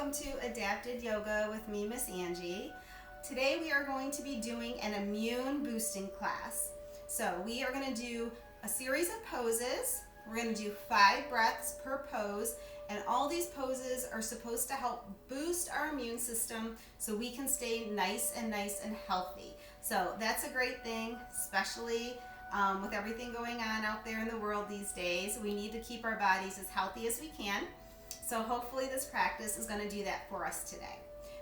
welcome to Adapted Yoga with me, Miss Angie. Today we are going to be doing an immune boosting class. So we are going to do a series of poses. We're going to do 5 breaths per pose, and all these poses are supposed to help boost our immune system so we can stay nice and healthy. So that's a great thing, especially with everything going on out there in the world these days. We need to keep our bodies as healthy as we can. So hopefully this practice is going to do that for us today.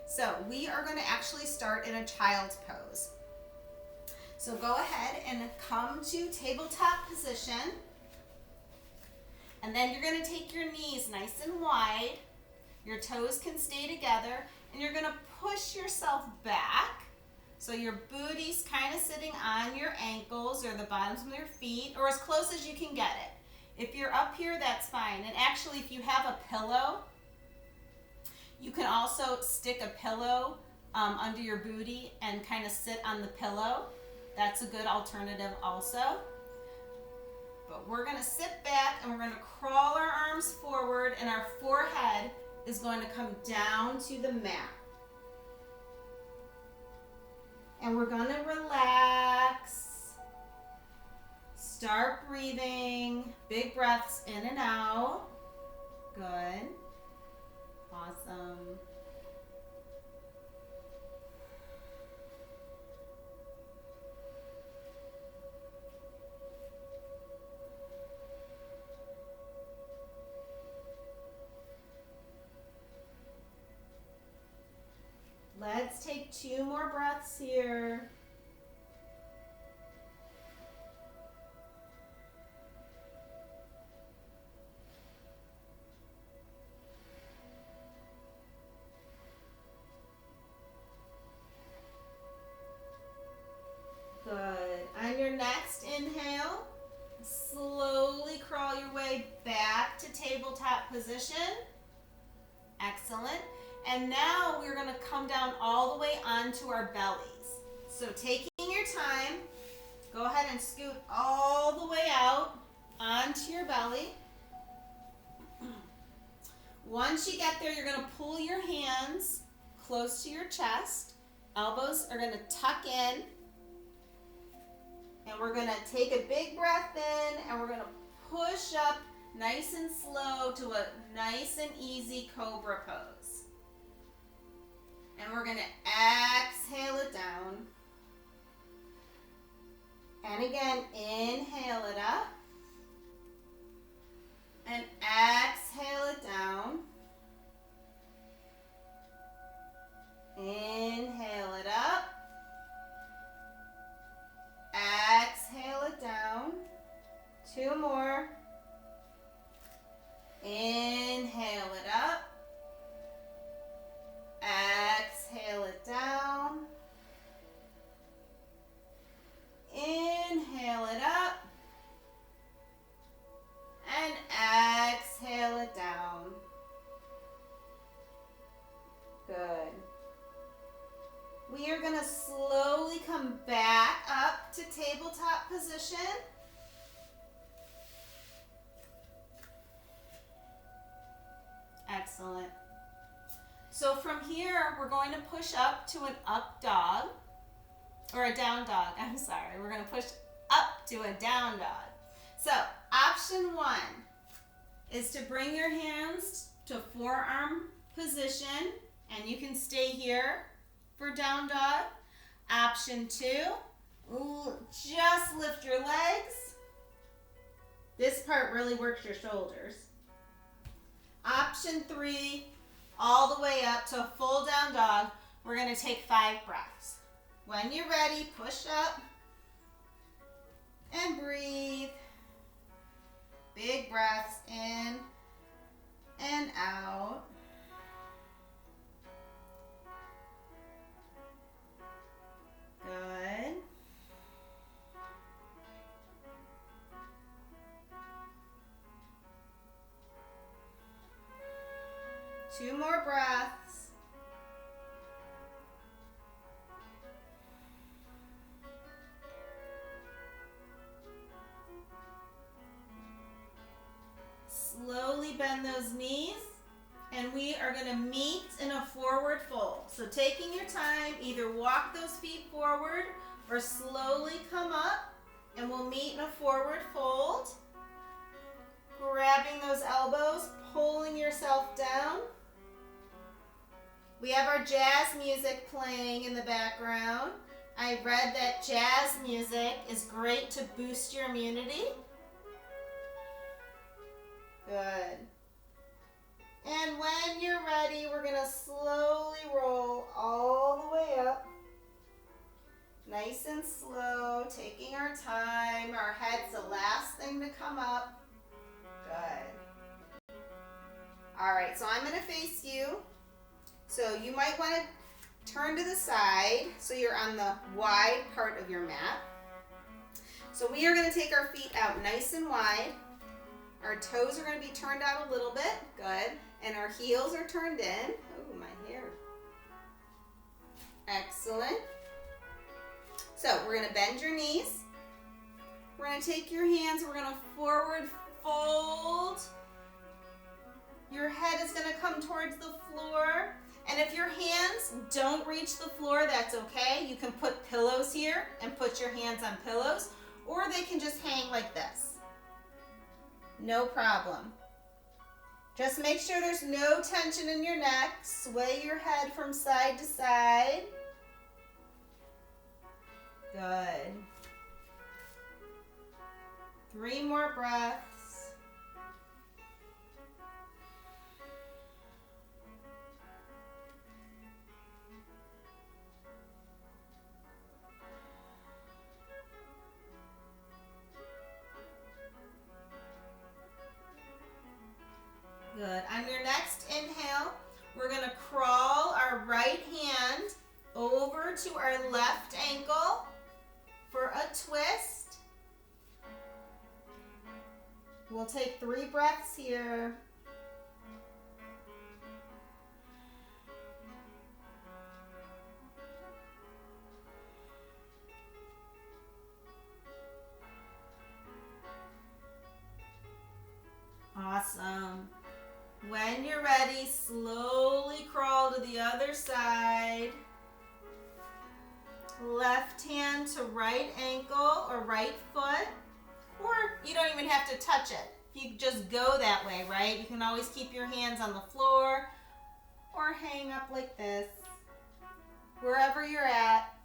So we are going to actually start in a child's pose. So go ahead and come to tabletop position. And then you're going to take your knees nice and wide. Your toes can stay together. And you're going to push yourself back. So your booty's kind of sitting on your ankles or the bottoms of your feet, or as close as you can get it. If you're up here, that's fine. And actually, if you have a pillow, you can also stick a pillow under your booty and kind of sit on the pillow. That's a good alternative also. But we're going to sit back and we're going to crawl our arms forward, and our forehead is going to come down to the mat. And we're going to relax. Start breathing. Big breaths in and out. Good. Awesome. Let's take 2 more breaths here. Good. On your next inhale, slowly crawl your way back to tabletop position. Excellent. And now we're going to come down all the way onto our bellies. So taking your time, go ahead and scoot all the way out onto your belly. Once you get there, you're going to pull your hands close to your chest. Elbows are going to tuck in. And we're going to take a big breath in, and we're going to push up nice and slow to a nice and easy cobra pose. And we're going to exhale it down. And again, inhale it up. And exhale it down. Inhale it up. Exhale it down. 2 more. Inhale it up. Exhale it down. Inhale it up. And exhale it down. Good. We are going to slowly come back up to tabletop position. Excellent. So from here, we're going to push up to an up dog, or a down dog. I'm sorry. We're going to push up to a down dog. So option 1 is to bring your hands to forearm position, and you can stay here for down dog. Option 2, just lift your legs. This part really works your shoulders. Option 3, all the way up to a full down dog. We're going to take 5 breaths. When you're ready, push up and breathe. Big breaths in and out. Good. Two more breaths. Slowly bend those knees And we are going to meet in a forward fold. So taking your time, either walk those feet forward or slowly come up, and we'll meet in a forward fold. Grabbing those elbows, pulling yourself down. We have our jazz music playing in the background. I read that jazz music is great to boost your immunity. Good. And when you're ready, we're going to slowly roll all the way up. Nice and slow, taking our time. Our head's the last thing to come up. Good. All right, so I'm going to face you. So you might want to turn to the side so you're on the wide part of your mat. So we are going to take our feet out nice and wide. Our toes are going to be turned out a little bit. Good. And our heels are turned in. Oh, my hair. Excellent. So we're going to bend your knees. We're going to take your hands. We're going to forward fold. Your head is going to come towards the floor. And if your hands don't reach the floor, that's okay. You can put pillows here and put your hands on pillows, or they can just hang like this. No problem. Just make sure there's no tension in your neck. Sway your head from side to side. Good. 3 more breaths. Good. On your next inhale, we're going to crawl our right hand over to our left ankle for a twist. We'll take 3 breaths here. Awesome. When you're ready, slowly crawl to the other side. Left hand to right ankle or right foot, or you don't even have to touch it. You just go that way, right? You can always keep your hands on the floor or hang up like this, wherever you're at.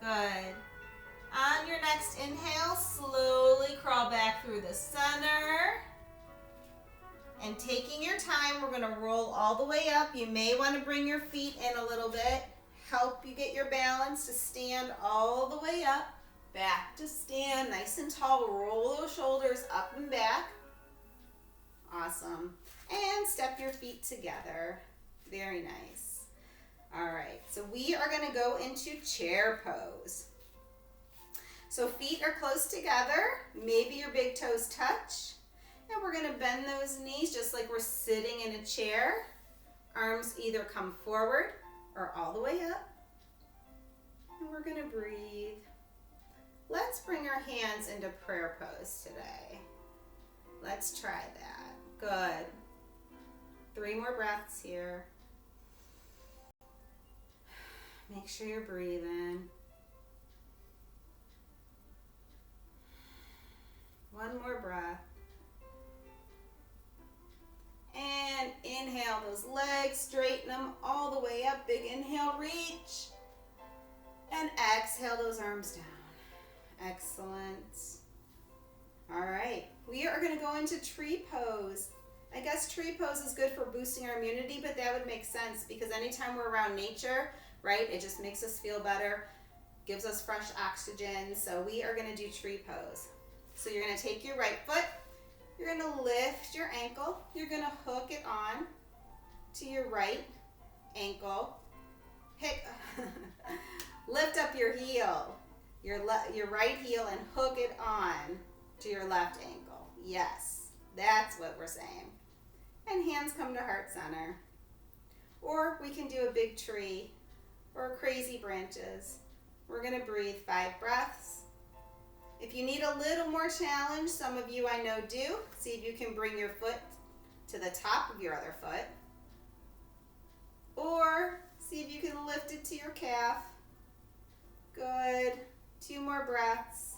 Good. On your next inhale, slowly crawl back through the center. And taking your time, we're going to roll all the way up. You may want to bring your feet in a little bit. Help you get your balance to stand all the way up. Back to stand, nice and tall. Roll those shoulders up and back. Awesome. And step your feet together. Very nice. All right, so we are going to go into chair pose. So feet are close together. Maybe your big toes touch. And we're going to bend those knees just like we're sitting in a chair. Arms either come forward or all the way up. And we're going to breathe. Let's bring our hands into prayer pose today. Let's try that. Good. 3 more breaths here. Make sure you're breathing. 1 more breath. And inhale those legs, straighten them all the way up. Big inhale, reach. And exhale those arms down. Excellent. All right, we are going to go into tree pose. I guess tree pose is good for boosting our immunity, but that would make sense because anytime we're around nature, right, it just makes us feel better, gives us fresh oxygen. So we are going to do tree pose. So you're going to take your right foot, you're going to lift your ankle, you're going to hook it on to your right ankle, lift up your heel, your right heel, and hook it on to your left ankle. Yes, that's what we're saying. And hands come to heart center. or we can do a big tree or crazy branches. We're going to breathe 5 breaths. If you need a little more challenge, some of you I know do. See if you can bring your foot to the top of your other foot. Or see if you can lift it to your calf. Good. 2 more breaths.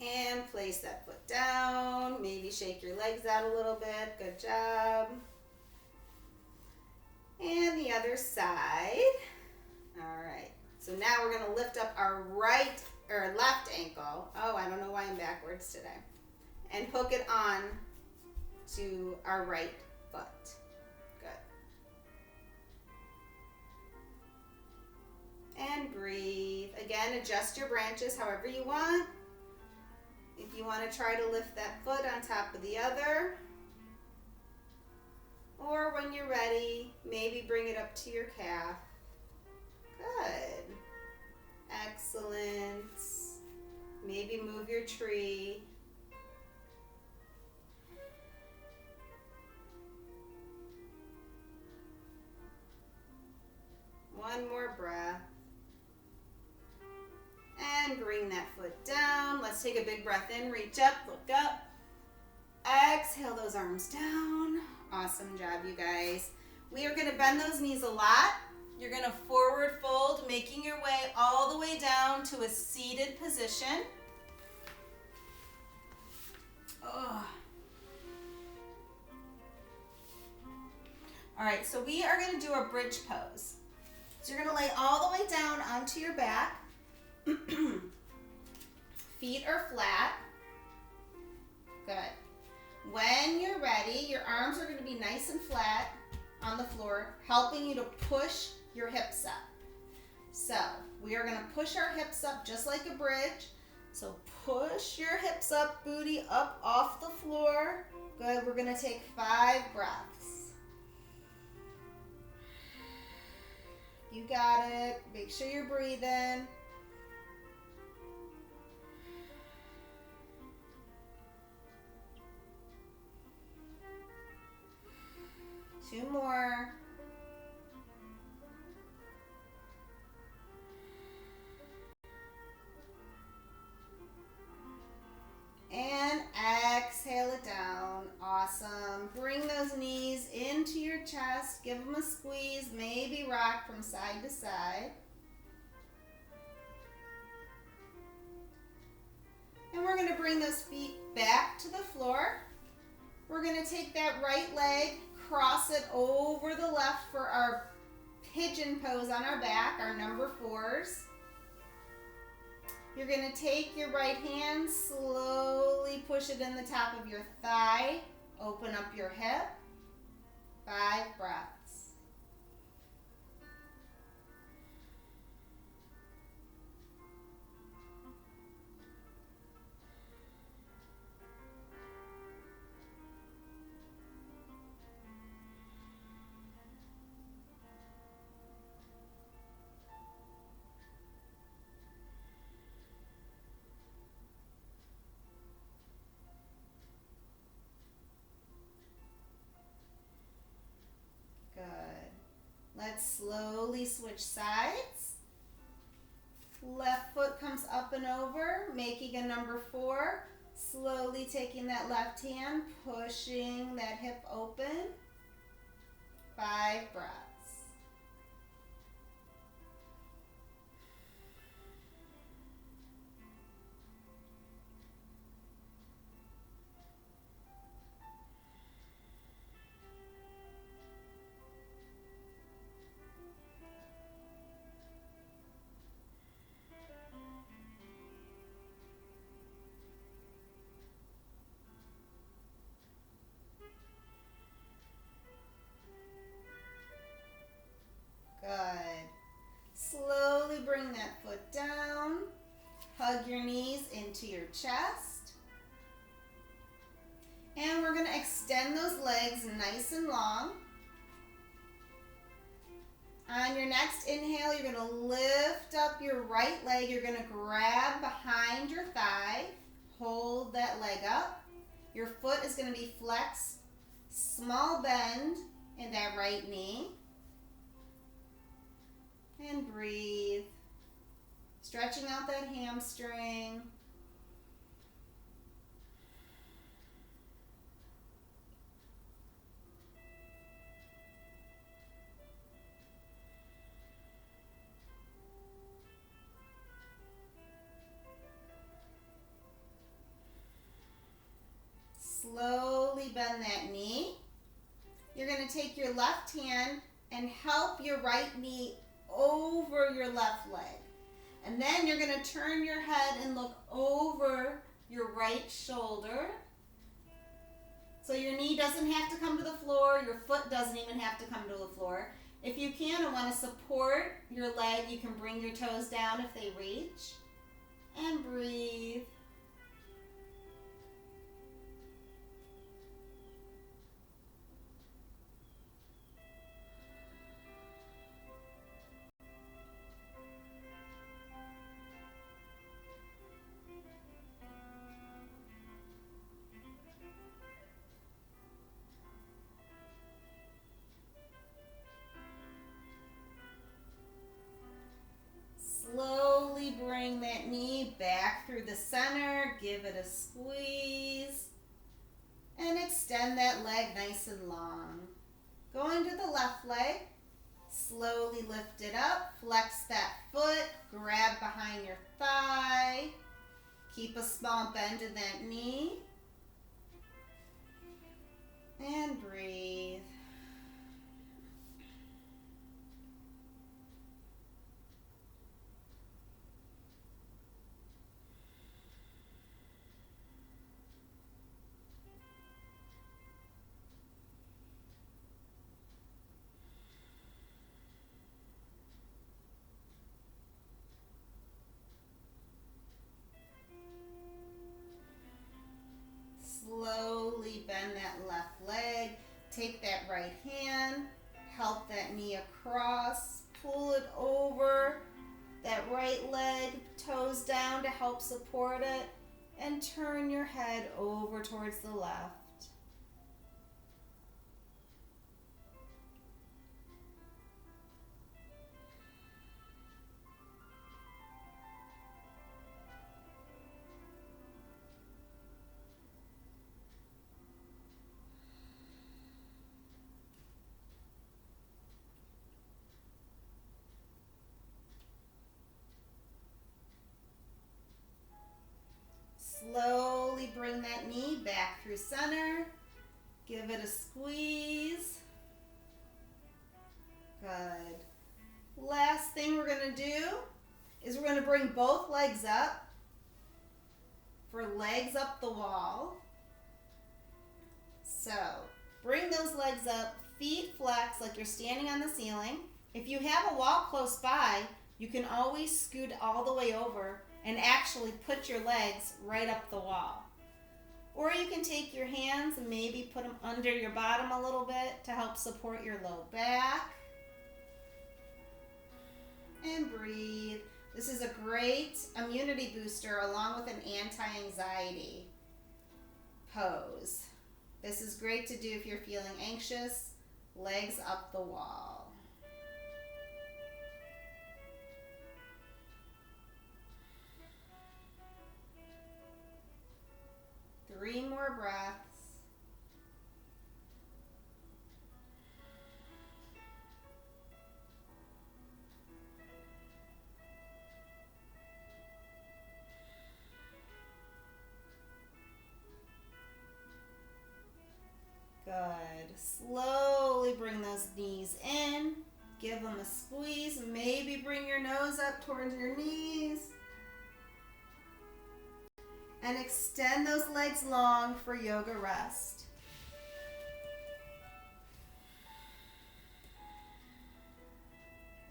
And place that foot down. Maybe shake your legs out a little bit. Good job. And the other side. All right. So now we're going to lift up our left ankle. Oh, I don't know why I'm backwards today. And hook it on to our right foot. Good. And breathe. Again, adjust your branches however you want. If you want to try to lift that foot on top of the other, or when you're ready, maybe bring it up to your calf. Good. Excellent. Maybe move your tree. One more breath. And bring that foot down. Let's take a big breath in. Reach up, look up. Exhale those arms down. Awesome job, you guys. We are going to bend those knees a lot. You're going to forward fold, making your way all the way down to a seated position. Oh. All right, so we are going to do a bridge pose. So you're going to lay all the way down onto your back. Feet are flat. Good. When you're ready, your arms are going to be nice and flat on the floor, helping you to push your hips up. So we are going to push our hips up just like a bridge. So push your hips up, booty up off the floor. Good. We're going to take 5 breaths. You got it. Make sure you're breathing. Two more. And exhale it down. Awesome. Bring those knees into your chest. Give them a squeeze. Maybe rock from side to side. And we're going to bring those feet back to the floor. We're going to take that right leg, cross it over the left for our pigeon pose on our back, our number 4s. You're going to take your right hand, slowly push it in the top of your thigh, open up your hip. 5 breaths. Good. Let's slowly switch sides. Left foot comes up and over, making a number 4. Slowly taking that left hand, pushing that hip open. 5 breaths. Good. Slowly bring that foot down. Hug your knees into your chest. And we're going to extend those legs nice and long. On your next inhale, you're going to lift up your right leg. You're going to grab behind your thigh. Hold that leg up. Your foot is going to be flexed. Small bend in that right knee. And breathe. Stretching out that hamstring. Slowly bend that knee. You're going to take your left hand and help your right knee over your left leg. And then you're going to turn your head and look over your right shoulder. So your knee doesn't have to come to the floor. Your foot doesn't even have to come to the floor. If you can and want to support your leg, you can bring your toes down if they reach. And breathe. Slowly bring that knee back through the center. Give it a squeeze. And extend that leg nice and long. Going to the left leg. Slowly lift it up. Flex that foot. Grab behind your thigh. Keep a small bend in that knee. And breathe. Slowly bend that left leg. Take that right hand. Help that knee across. Pull it over that right leg. Toes down to help support it. And turn your head over towards the left. Slowly bring that knee back through center. Give it a squeeze. Good. Last thing we're going to do is we're going to bring both legs up for legs up the wall. So bring those legs up, feet flex like you're standing on the ceiling. If you have a wall close by, you can always scoot all the way over and actually put your legs right up the wall. Or you can take your hands and maybe put them under your bottom a little bit to help support your low back. And breathe. This is a great immunity booster along with an anti-anxiety pose. This is great to do if you're feeling anxious. Legs up the wall. 3 more breaths. Good. Slowly bring those knees in. Give them a squeeze. Maybe bring your nose up towards your knees. And extend those legs long for yoga rest.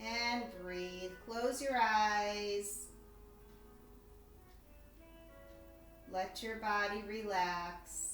And breathe. Close your eyes. Let your body relax.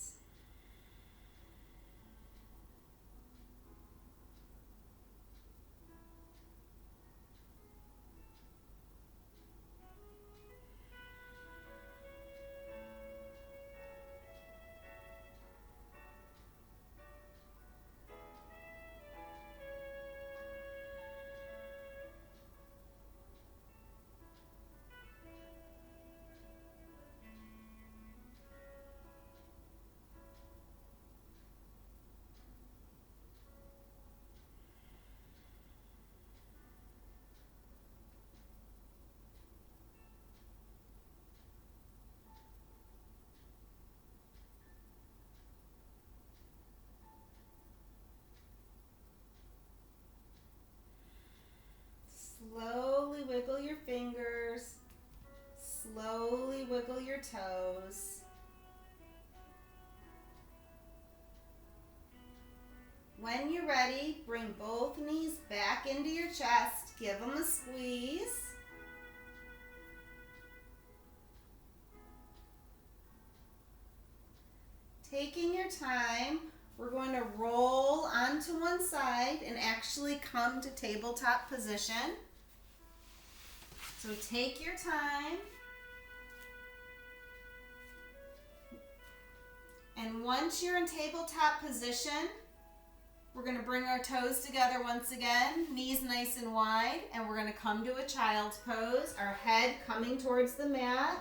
your toes. When you're ready, bring both knees back into your chest. Give them a squeeze. Taking your time, we're going to roll onto one side and actually come to tabletop position. So take your time. And once you're in tabletop position, we're going to bring our toes together once again, knees nice and wide, and we're going to come to a child's pose, our head coming towards the mat.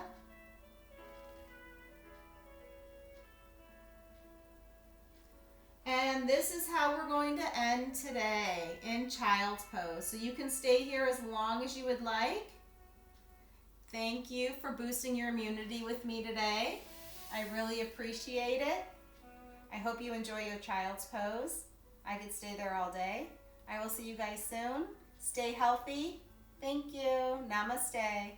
And this is how we're going to end today, in child's pose. So you can stay here as long as you would like. Thank you for boosting your immunity with me today. I really appreciate it. I hope you enjoy your child's pose. I could stay there all day. I will see you guys soon. Stay healthy. Thank you. Namaste.